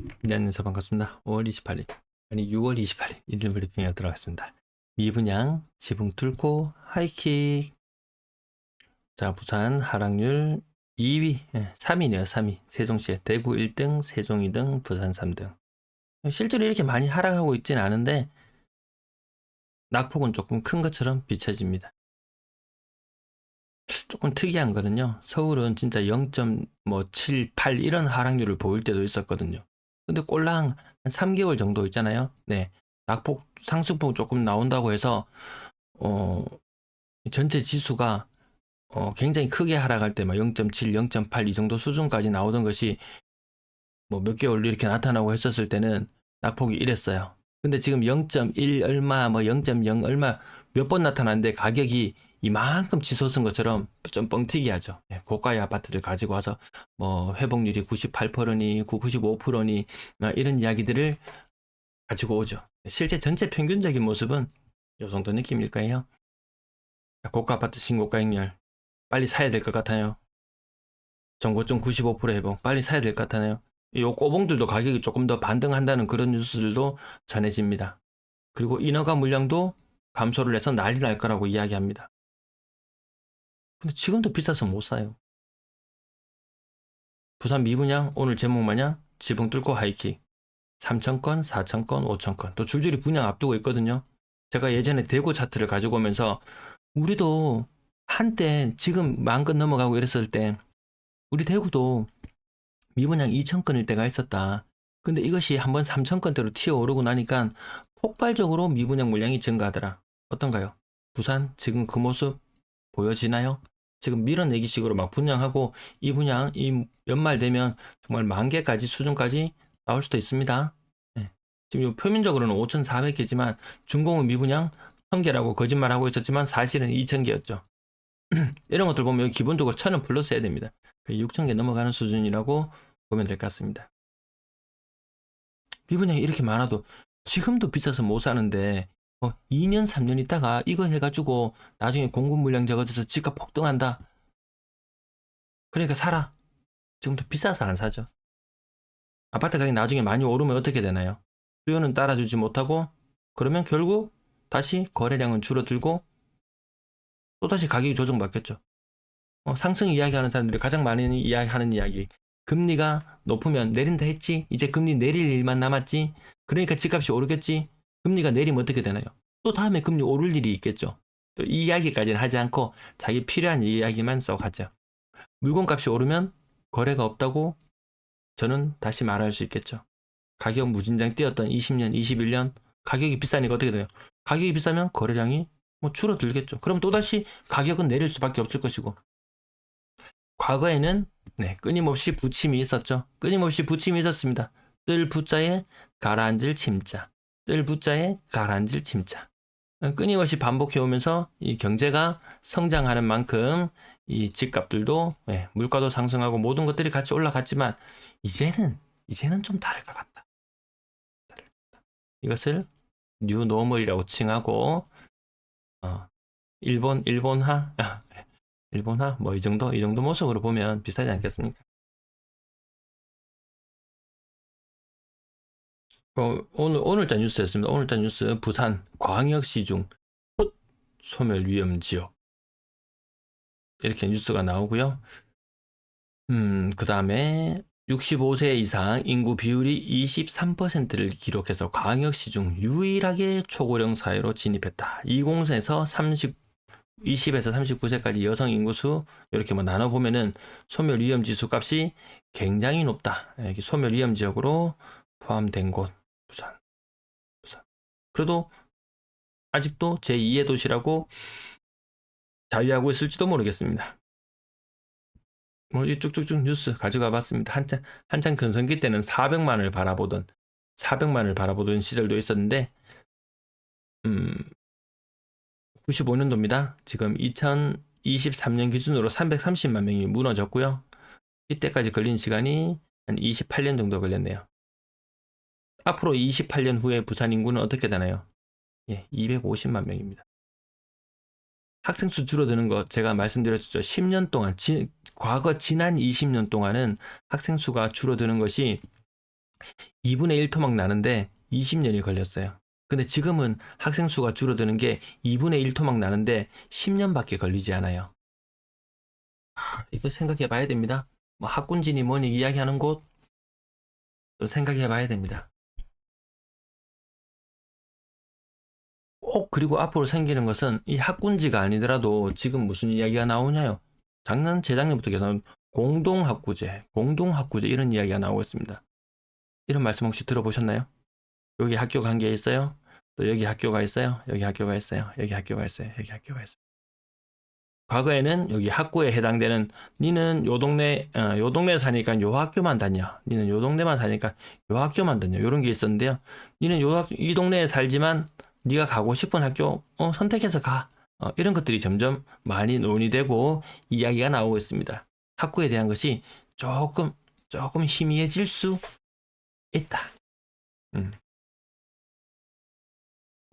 네, 안녕하세요. 반갑습니다. 5월 28일, 아니 6월 28일 일일 브리핑에 들어갔습니다. 미분양, 지붕 뚫고 하이킥. 자, 부산 하락률 2위, 3위네요. 3위. 세종시, 대구 1등, 세종 2등, 부산 3등. 실제로 이렇게 많이 하락하고 있지는 않은데 낙폭은 조금 큰 것처럼 비춰집니다. 조금 특이한 거는요. 서울은 진짜 0.7, 8 이런 하락률을 보일 때도 있었거든요. 근데 꼴랑 한 3개월 정도 있잖아요. 네. 낙폭, 상승폭 조금 나온다고 해서, 어, 전체 지수가 굉장히 크게 하락할 때 막 0.7, 0.8 이 정도 수준까지 나오던 것이 뭐 몇 개월 이렇게 나타나고 했었을 때는 낙폭이 이랬어요. 근데 지금 0.1 얼마, 뭐 0.0 얼마 몇 번 나타났는데 가격이 이만큼 치솟은 것처럼 좀 뻥튀기하죠. 예, 고가의 아파트를 가지고 와서 뭐 회복률이 98%니 95%니 이런 이야기들을 가지고 오죠. 실제 전체 평균적인 모습은 이 정도 느낌일까요? 고가 아파트 신고가 행렬 빨리 사야 될 것 같아요. 전고점 95% 회복 빨리 사야 될 것 같아요. 이 꼬봉들도 가격이 조금 더 반등한다는 그런 뉴스들도 전해집니다. 그리고 인허가 물량도 감소를 해서 난리 날 거라고 이야기합니다. 근데 지금도 비싸서 못 사요. 부산 미분양 오늘 제목 마냥 지붕 뚫고 하이킥 3,000건, 4,000건, 5,000건 또 줄줄이 분양 앞두고 있거든요. 제가 예전에 대구 차트를 가지고 오면서 우리도 한때 지금 10,000건 넘어가고 이랬을 때 우리 대구도 미분양 2,000건일 때가 있었다. 근데 이것이 한번 3,000건대로 튀어오르고 나니까 폭발적으로 미분양 물량이 증가하더라. 어떤가요? 부산 지금 그 모습 보여지나요? 지금 밀어내기식으로 막 분양하고 이 분양 이 연말 되면 정말 10,000개까지 수준까지 나올 수도 있습니다. 네. 지금 표면적으로는 5,400개지만 준공은 미분양 1,000개라고 거짓말하고 있었지만 사실은 2,000개였죠. 이런 것들 보면 기본적으로 1,000은 플러스 해야 됩니다. 6,000개 넘어가는 수준이라고 보면 될 것 같습니다. 미분양이 이렇게 많아도 지금도 비싸서 못 사는데 2년 3년 있다가 이거 해가지고 나중에 공급 물량 적어져서 집값 폭등한다. 그러니까 사라. 지금도 비싸서 안 사죠. 아파트 가격이 나중에 많이 오르면 어떻게 되나요? 수요는 따라주지 못하고 그러면 결국 다시 거래량은 줄어들고 또다시 가격이 조정받겠죠. 상승 이야기하는 사람들이 가장 많이 이야기하는 이야기. 금리가 높으면 내린다 했지. 이제 금리 내릴 일만 남았지. 그러니까 집값이 오르겠지. 금리가 내리면 어떻게 되나요? 또 다음에 금리 오를 일이 있겠죠. 또 이 이야기까지는 하지 않고 자기 필요한 이야기만 썩 하죠. 물건값이 오르면 거래가 없다고 저는 다시 말할 수 있겠죠. 가격 무진장 뛰었던 20년, 21년 가격이 비싸니까 어떻게 돼요? 가격이 비싸면 거래량이 뭐 줄어들겠죠. 그럼 또다시 가격은 내릴 수밖에 없을 것이고 과거에는 끊임없이 부침이 있었죠. 끊임없이 부침이 있었습니다. 뜰 부자에 가라앉을 침자. 뜰 부자에 가라앉을 침자. 끊임없이 반복해 오면서 이 경제가 성장하는 만큼 이 집값들도 물가도 상승하고 모든 것들이 같이 올라갔지만 이제는 좀 다를 것 같다. 이것을 뉴노멀이라고 칭하고 일본화 일본화 뭐 이 정도 모습으로 보면 비슷하지 않겠습니까? 오늘자 뉴스였습니다. 오늘자 뉴스 부산 광역시 중 소멸 위험 지역 이렇게 뉴스가 나오고요. 그 다음에 65세 이상 인구 비율이 23%를 기록해서 광역시 중 유일하게 초고령 사회로 진입했다. 20세에서 20에서 39세까지 여성 인구수 이렇게 뭐 나눠보면은 소멸 위험 지수 값이 굉장히 높다. 여기 소멸 위험 지역으로 포함된 곳 부산. 그래도 아직도 제2의 도시라고 자위하고 있을지도 모르겠습니다. 뭐 쭉쭉쭉 뉴스 가져가 봤습니다. 한창 근성기 때는 400만을 바라보던 시절도 있었는데 95년도입니다. 지금 2023년 기준으로 330만 명이 무너졌고요. 이때까지 걸린 시간이 한 28년 정도 걸렸네요. 앞으로 28년 후에 부산 인구는 어떻게 되나요? 250만 명입니다. 학생 수 줄어드는 거 제가 말씀드렸죠. 10년 동안 과거 지난 20년 동안은 학생 수가 줄어드는 것이 2분의 1 토막 나는데 20년이 걸렸어요. 근데 지금은 학생 수가 줄어드는 게 2분의 1 토막 나는데 10년밖에 걸리지 않아요. 이거 생각해 봐야 됩니다. 뭐 학군진이 뭐니 이야기하는 곳 또 생각해 봐야 됩니다. 그리고 앞으로 생기는 것은 이 학군지가 아니더라도 지금 무슨 이야기가 나오냐요. 재작년부터 계속 공동학구제 이런 이야기가 나오고 있습니다. 이런 말씀 혹시 들어보셨나요? 여기 학교 간 게 있어요. 또 여기 학교가 있어요. 여기 학교가 있어요. 여기 학교가 있어요. 여기 학교가 있어요. 과거에는 여기 학구에 해당되는 니는 요 동네 사니까 요 학교만 다녀. 니는 요 동네만 사니까 요 학교만 다녀. 요런 게 있었는데요. 니는 이 동네에 살지만 네가 가고 싶은 학교 선택해서 가. 이런 것들이 점점 많이 논의되고 이야기가 나오고 있습니다. 학구에 대한 것이 조금 희미해질 수 있다.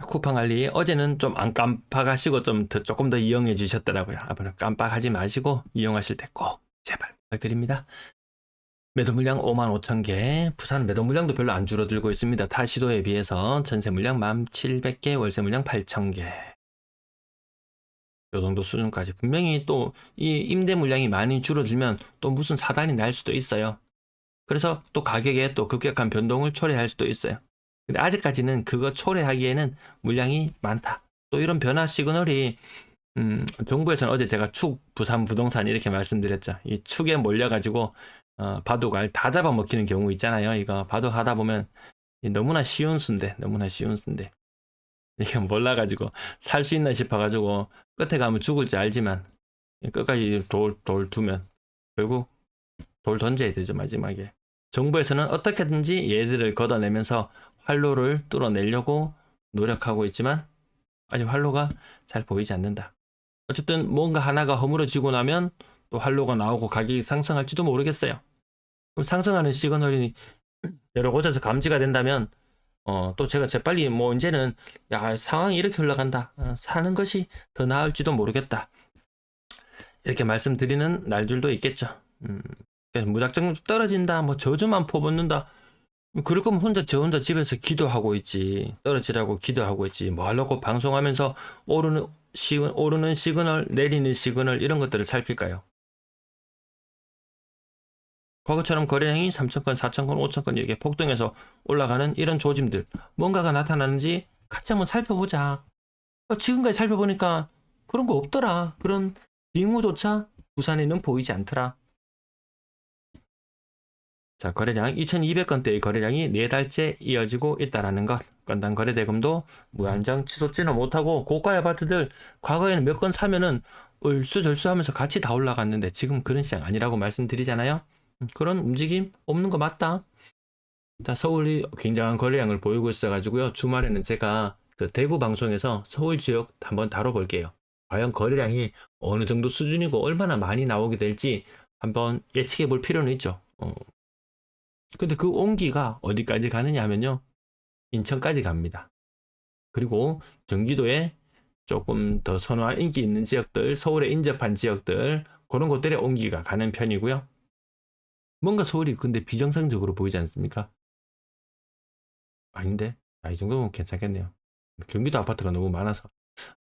쿠팡 관리 어제는 좀 안 깜빡하시고 조금 더 이용해 주셨더라고요. 앞으로 깜빡하지 마시고 이용하실 때 꼭 제발 부탁드립니다. 매도 물량 55,000개, 부산 매도 물량도 별로 안 줄어들고 있습니다. 타 시도에 비해서 전세 물량 1,700개, 월세 물량 8,000개. 요 정도 수준까지. 분명히 또 이 임대 물량이 많이 줄어들면 또 무슨 사단이 날 수도 있어요. 그래서 또 가격에 또 급격한 변동을 초래할 수도 있어요. 근데 아직까지는 그거 초래하기에는 물량이 많다. 또 이런 변화 시그널이 정부에서는 어제 제가 부산 부동산 이렇게 말씀드렸죠. 이 축에 몰려가지고 바둑알 다 잡아먹히는 경우 있잖아요. 이거 바둑 하다 보면 너무나 쉬운 수인데 이게 몰라가지고 살 수 있나 싶어가지고 끝에 가면 죽을지 알지만 끝까지 돌 두면 결국 돌 던져야 되죠. 마지막에. 정부에서는 어떻게든지 얘들을 걷어내면서 활로를 뚫어내려고 노력하고 있지만 아직 활로가 잘 보이지 않는다. 어쨌든 뭔가 하나가 허물어지고 나면 또 활로가 나오고 가격이 상승할지도 모르겠어요. 그럼 상승하는 시그널이 여러 곳에서 감지가 된다면 또 제가 재빨리 뭐 이제는 야 상황이 이렇게 흘러간다. 사는 것이 더 나을지도 모르겠다. 이렇게 말씀드리는 날들도 있겠죠. 무작정 떨어진다, 뭐 저주만 퍼붓는다. 그럴 거면 저 혼자 집에서 기도하고 있지. 떨어지라고 기도하고 있지. 뭐 하려고 방송하면서 오르는 시그널, 내리는 시그널 이런 것들을 살필까요? 과거처럼 거래량이 3,000건, 4,000건, 5,000건 이렇게 폭등해서 올라가는 이런 조짐들. 뭔가가 나타나는지 같이 한번 살펴보자. 지금까지 살펴보니까 그런 거 없더라. 그런 징후조차 부산에는 보이지 않더라. 자, 거래량 2,200건대의 거래량이 4달째 이어지고 있다라는 것. 건당 거래 대금도 무한정 치솟지는 못하고 고가 아파트들 과거에는 몇 건 사면은 얼쑤절쑤하면서 같이 다 올라갔는데 지금 그런 시장 아니라고 말씀드리잖아요. 그런 움직임 없는 거 맞다. 자, 서울이 굉장한 거래량을 보이고 있어가지고요. 주말에는 제가 그 대구 방송에서 서울 지역 한번 다뤄볼게요. 과연 거래량이 어느 정도 수준이고 얼마나 많이 나오게 될지 한번 예측해 볼 필요는 있죠. 근데 그 온기가 어디까지 가느냐 하면요. 인천까지 갑니다. 그리고 경기도에 조금 더 선호할 인기 있는 지역들, 서울에 인접한 지역들, 그런 곳들에 온기가 가는 편이고요. 뭔가 서울이 근데 비정상적으로 보이지 않습니까? 아닌데? 이 정도면 괜찮겠네요. 경기도 아파트가 너무 많아서.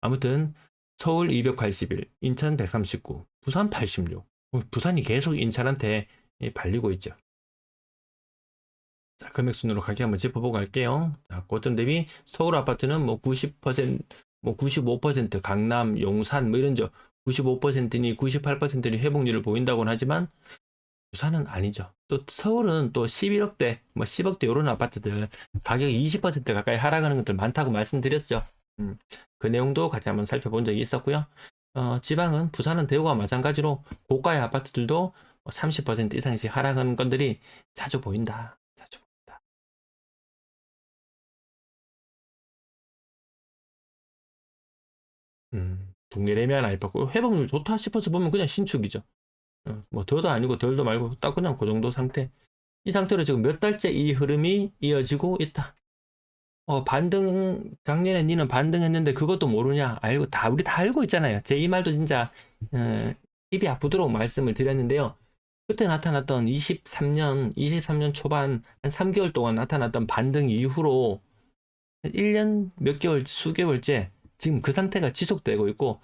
아무튼 서울 281, 인천 139, 부산 86. 부산이 계속 인천한테 발리고 있죠. 자, 금액 순으로 가격 한번 짚어보고 갈게요. 자, 고점 대비 서울 아파트는 뭐 90%, 뭐 95%, 강남, 용산 뭐 이런 95%니 98%니 회복률을 보인다고는 하지만 부산은 아니죠. 또 서울은 또 11억대, 뭐 10억대 이런 아파트들 가격이 20% 가까이 하락하는 것들 많다고 말씀드렸죠. 그 내용도 같이 한번 살펴본 적이 있었고요. 지방은 부산은 대구와 마찬가지로 고가의 아파트들도 30% 이상씩 하락하는 건들이 자주 보인다. 동네 레미안 아이파크 회복률 좋다 싶어서 보면 그냥 신축이죠. 뭐 더도 아니고 덜도 말고 딱 그냥 그 정도 상태. 이 상태로 지금 몇 달째 이 흐름이 이어지고 있다. 반등 작년에 니는 반등했는데 그것도 모르냐? 우리 다 알고 있잖아요. 제 이 말도 진짜 입이 아프도록 말씀을 드렸는데요. 그때 나타났던 23년 초반 한 3개월 동안 나타났던 반등 이후로 1년 몇 개월, 수개월째 지금 그 상태가 지속되고 있고,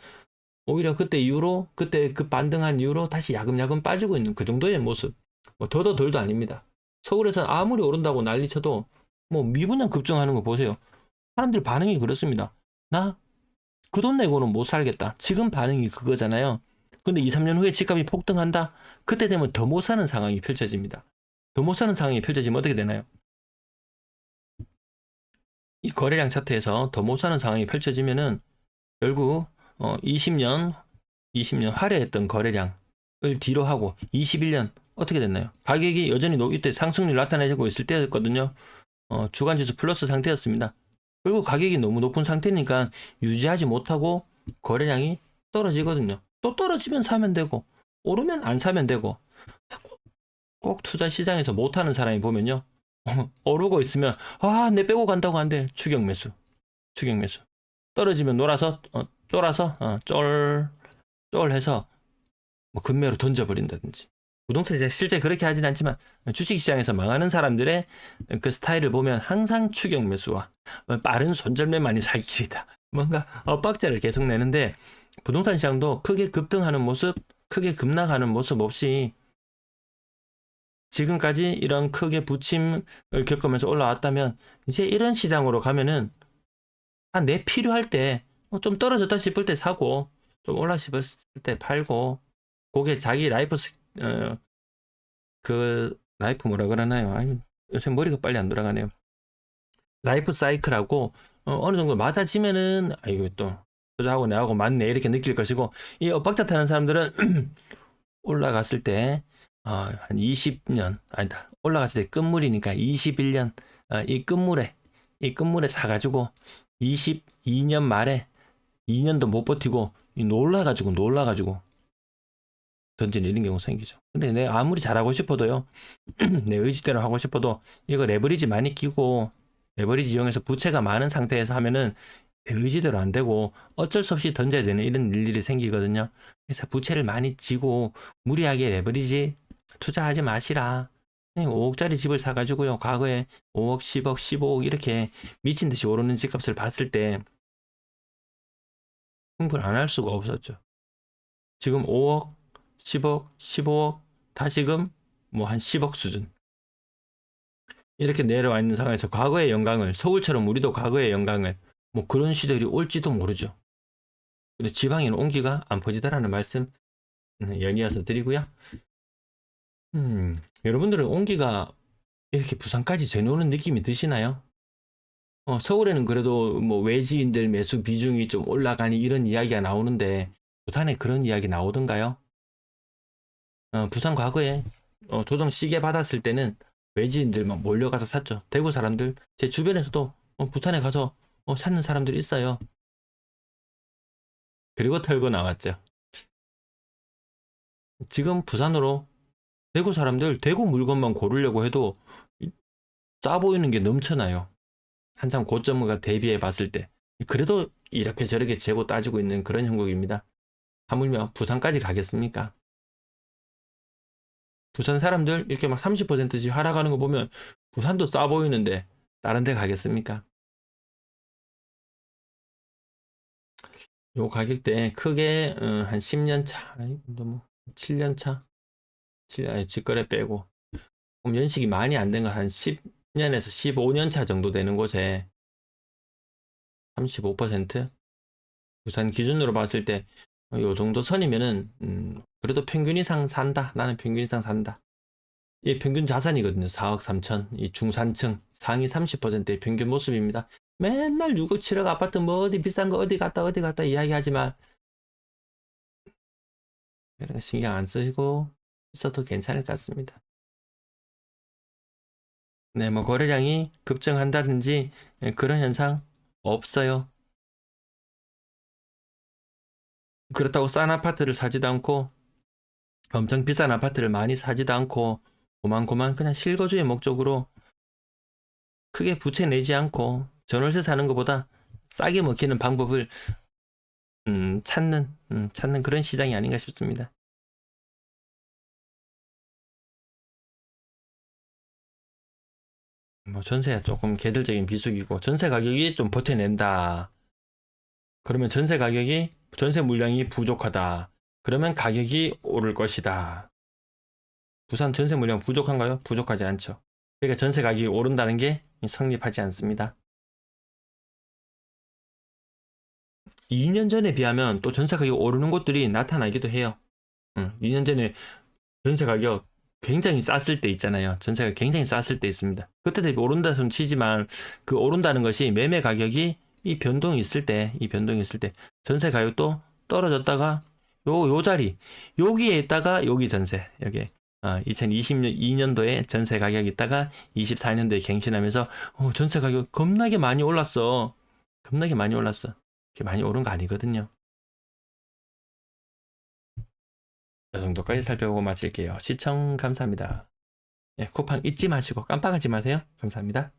오히려 그때 이후로, 그때 그 반등한 이후로 다시 야금야금 빠지고 있는 그 정도의 모습. 뭐 더도 덜도 아닙니다. 서울에서 아무리 오른다고 난리 쳐도 뭐 미분양 급증하는 거 보세요. 사람들 반응이 그렇습니다. 나 그 돈 내고는 못 살겠다. 지금 반응이 그거잖아요. 근데 2, 3년 후에 집값이 폭등한다? 그때 되면 더 못 사는 상황이 펼쳐집니다. 더 못 사는 상황이 펼쳐지면 어떻게 되나요? 이 거래량 차트에서 더 못 사는 상황이 펼쳐지면은 결국 20년 화려했던 거래량을 뒤로 하고 21년 어떻게 됐나요? 가격이 여전히 이때 상승률 나타내고 있을 때였거든요. 주간지수 플러스 상태였습니다. 그리고 가격이 너무 높은 상태니까 유지하지 못하고 거래량이 떨어지거든요. 또 떨어지면 사면 되고 오르면 안 사면 되고, 꼭 투자 시장에서 못하는 사람이 보면요. 오르고 있으면 내 빼고 간다고 한대. 추격 매수. 떨어지면 놀아서 쫄아서 쫄해서 뭐 금매로 던져버린다든지. 부동산 실제 그렇게 하진 않지만 주식시장에서 망하는 사람들의 그 스타일을 보면 항상 추격 매수와 빠른 손절매만이 살 길이다. 뭔가 엇박자를 계속 내는데, 부동산 시장도 크게 급등하는 모습, 크게 급락하는 모습 없이 지금까지 이런 크게 부침을 겪으면서 올라왔다면, 이제 이런 시장으로 가면은 내 필요할 때 좀 떨어졌다 싶을 때 사고, 좀 올라 싶을 때 팔고, 그게 자기 라이프 그 라이프 뭐라 그러나요? 아니, 요새 머리가 빨리 안 돌아가네요. 라이프 사이클하고 어느 정도 맞아지면은 이거 또 투자하고 내하고 맞네 이렇게 느낄 것이고, 이 엇박자 타는 사람들은 올라갔을 때 한 20년 아니다, 올라갔을 때 끝물이니까 21년 이 끝물에 사가지고 22년 말에 2년도 못 버티고 놀라가지고 던지는 이런 경우 생기죠. 근데 내가 아무리 잘하고 싶어도요, 내 의지대로 하고 싶어도 이거 레버리지 많이 끼고 레버리지 이용해서 부채가 많은 상태에서 하면은 내 의지대로 안 되고 어쩔 수 없이 던져야 되는 이런 일들이 생기거든요. 그래서 부채를 많이 지고 무리하게 레버리지 투자하지 마시라. 5억짜리 집을 사가지고요, 과거에 5억, 10억, 15억 이렇게 미친 듯이 오르는 집값을 봤을 때 흥분 안 할 수가 없었죠. 지금 5억, 10억, 15억, 다시금 뭐 한 10억 수준. 이렇게 내려와 있는 상황에서 과거의 영광을, 서울처럼 우리도 과거의 영광을, 뭐 그런 시절이 올지도 모르죠. 근데 지방에는 온기가 안 퍼지다라는 말씀 연이어서 드리고요. 여러분들은 온기가 이렇게 부산까지 전해오는 느낌이 드시나요? 서울에는 그래도 뭐 외지인들 매수 비중이 좀 올라가니 이런 이야기가 나오는데, 부산에 그런 이야기 나오던가요? 부산 과거에 조정 시계 받았을 때는 외지인들만 몰려가서 샀죠. 대구 사람들, 제 주변에서도 부산에 가서 사는 사람들이 있어요. 그리고 털고 나왔죠. 지금 부산으로 대구 사람들 대구 물건만 고르려고 해도 싸 보이는 게 넘쳐나요. 한참 고점과 대비해 봤을 때. 그래도 이렇게 저렇게 재고 따지고 있는 그런 형국입니다. 하물며 부산까지 가겠습니까? 부산 사람들 이렇게 막 30%씩 하락하는 거 보면 부산도 싸 보이는데 다른 데 가겠습니까? 요 가격대 크게 한 10년 차, 뭐 7년 차, 직거래 빼고 그럼 연식이 많이 안 된 거 한 10년에서 15년 차 정도 되는 곳에 35%? 부산 기준으로 봤을 때 요 정도 선이면은 그래도 평균 이상 산다. 나는 평균 이상 산다. 이 평균 자산이거든요. 4억 3천. 이 중산층 상위 30%의 평균 모습입니다. 맨날 6억 7억 아파트 뭐 어디 비싼 거 어디 갔다 이야기하지만 신경 안 쓰고 있어도 괜찮을 것 같습니다. 네, 뭐 거래량이 급증한다든지 그런 현상 없어요. 그렇다고 싼 아파트를 사지도 않고 엄청 비싼 아파트를 많이 사지도 않고 고만고만 그냥 실거주의 목적으로 크게 부채 내지 않고 전월세 사는 것보다 싸게 먹히는 방법을 찾는 그런 시장이 아닌가 싶습니다. 뭐 전세가 조금 개들적인 비수기고 전세 가격이 좀 버텨낸다. 그러면 전세 물량이 부족하다. 그러면 가격이 오를 것이다. 부산 전세 물량 부족한가요? 부족하지 않죠. 그러니까 전세 가격이 오른다는 게 성립하지 않습니다. 2년 전에 비하면 또 전세 가격이 오르는 곳들이 나타나기도 해요. 2년 전에 전세 가격 굉장히 쌌을 때 있잖아요. 전세가 굉장히 쌌을 때 있습니다. 그때 대비 오른다 손 치지만 그 오른다는 것이 매매 가격이 이 변동이 있을 때 전세 가격도 떨어졌다가 요 자리 여기에 있다가 여기 전세 여기 2022년도에 전세 가격이 있다가 24년도에 갱신하면서 전세 가격 겁나게 많이 올랐어. 겁나게 많이 올랐어. 이렇게 많이 오른 거 아니거든요. 이 정도까지 살펴보고 마칠게요. 시청 감사합니다. 예, 쿠팡 잊지 마시고 깜빡하지 마세요. 감사합니다.